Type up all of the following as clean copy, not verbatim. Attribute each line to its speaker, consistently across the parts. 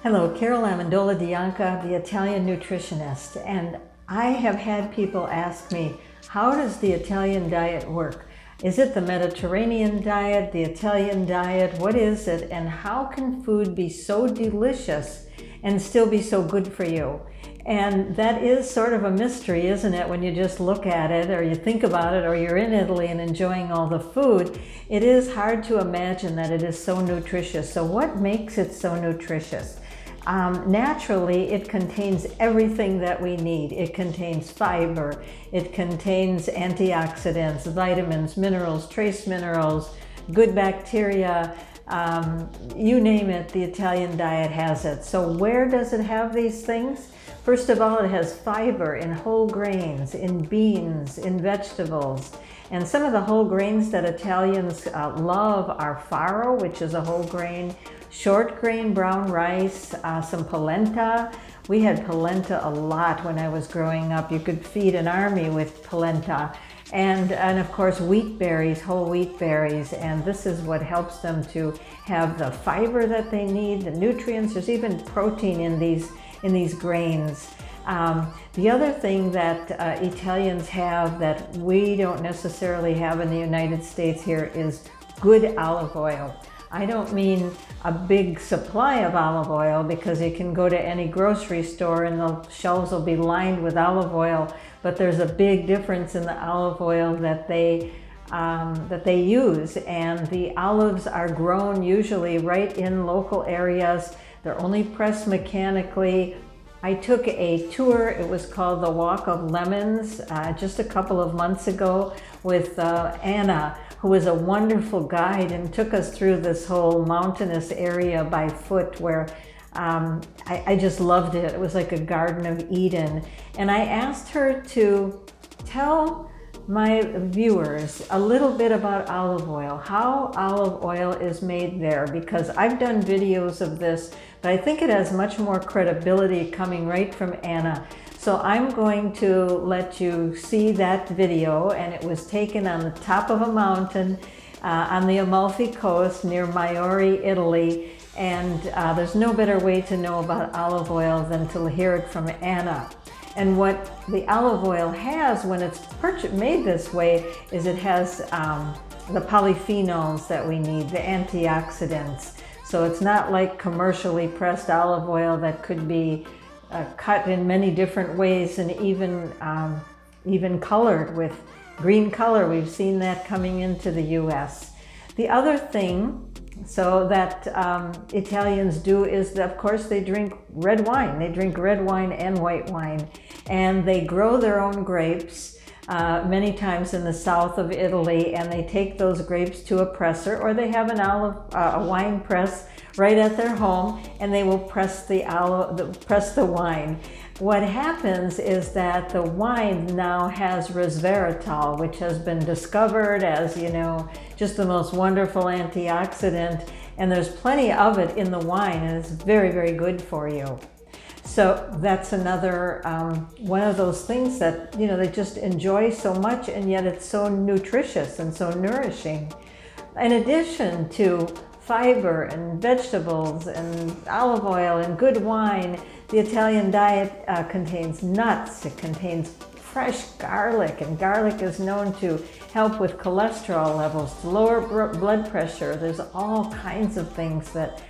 Speaker 1: Hello, Carol Amendola D'Anca, the Italian nutritionist, and I have had people ask me, how does the Italian diet work? Is it the Mediterranean diet, the Italian diet? What is it, and how can food be so delicious and still be so good for you? And that is sort of a mystery, isn't it? When you just look at it or you think about it or you're in Italy and enjoying all the food, it is hard to imagine that it is so nutritious. So what makes it so nutritious? Naturally, it contains everything that we need. It contains fiber, it contains antioxidants, vitamins, minerals, trace minerals, good bacteria, you name it, the Italian diet has it. So where does it have these things? First of all, it has fiber in whole grains, in beans, in vegetables. And some of the whole grains that Italians love are farro, which is a whole grain, short grain brown rice, some polenta. We had polenta a lot when I was growing up. You could feed an army with polenta. And of course wheat berries, whole wheat berries, and this is what helps them to have the fiber that they need, the nutrients. There's even protein in these grains. The other thing that Italians have that we don't necessarily have in the United States here is good olive oil. I don't mean a big supply of olive oil, because you can go to any grocery store and the shelves will be lined with olive oil, but there's a big difference in the olive oil that they use, and the olives are grown usually right in local areas. They're only pressed mechanically. I took a tour, it was called the Walk of Lemons, just a couple of months ago with Anna, who was a wonderful guide and took us through this whole mountainous area by foot where I just loved it. It was like a Garden of Eden. And I asked her to tell my viewers a little bit about olive oil, how olive oil is made there, because I've done videos of this, but I think it has much more credibility coming right from Anna. So I'm going to let you see that video, and it was taken on the top of a mountain on the Amalfi Coast near Maiori, Italy. And there's no better way to know about olive oil than to hear it from Anna. And what the olive oil has when it's made this way is it has the polyphenols that we need, the antioxidants. So it's not like commercially pressed olive oil that could be cut in many different ways and even colored with green color. We've seen that coming into the US. The other thing that Italians do is that, of course, they drink red wine. They drink red wine and white wine, and they grow their own grapes many times in the south of Italy, and they take those grapes to a presser, or they have a wine press right at their home, and they will press the wine. What happens is that the wine now has resveratrol, which has been discovered as, just the most wonderful antioxidant, and there's plenty of it in the wine, and it's very, very good for you. So that's another one of those things that, they just enjoy so much, and yet it's so nutritious and so nourishing. In addition to fiber and vegetables and olive oil and good wine, the Italian diet contains nuts. It contains fresh garlic, and garlic is known to help with cholesterol levels, to lower blood pressure. There's all kinds of things that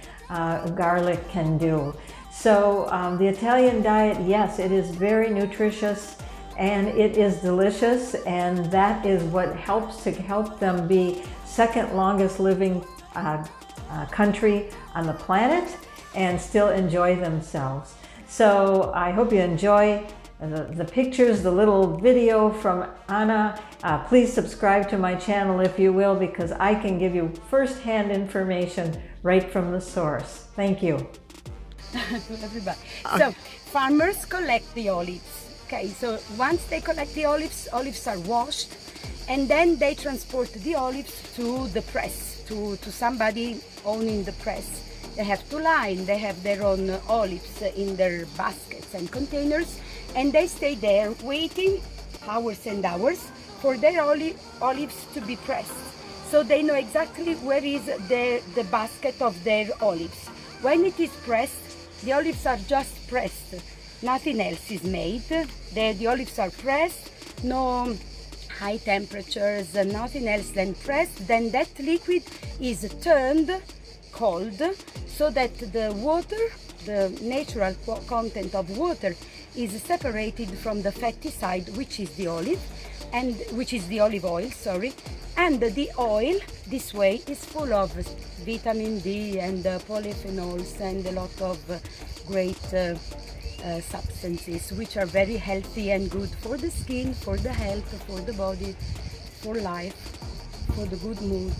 Speaker 1: garlic can do. So the Italian diet, yes, it is very nutritious and it is delicious, and that is what helps to help them be second longest living country on the planet and still enjoy themselves. So I hope you enjoy the pictures, the little video from Anna. Please subscribe to my channel if you will, because I can give you first-hand information right from the source. Thank you.
Speaker 2: Everybody. So farmers collect the olives. Okay, so once they collect the olives are washed, and then they transport the olives to the press, to somebody owning the press. They have to line, they have their own olives in their baskets and containers, and they stay there waiting hours and hours for their olives to be pressed. So they know exactly where is the basket of their olives. When it is pressed, The olives are just pressed. Nothing else is made. The olives are pressed, no high temperatures, nothing else than pressed. Then that liquid is turned cold so that the water, the natural content of water, is separated from the fatty side, which is the olive, and which is the olive oil, sorry. And the oil, this way, is full of vitamin D and polyphenols and a lot of great substances, which are very healthy and good for the skin, for the health, for the body, for life, for the good mood.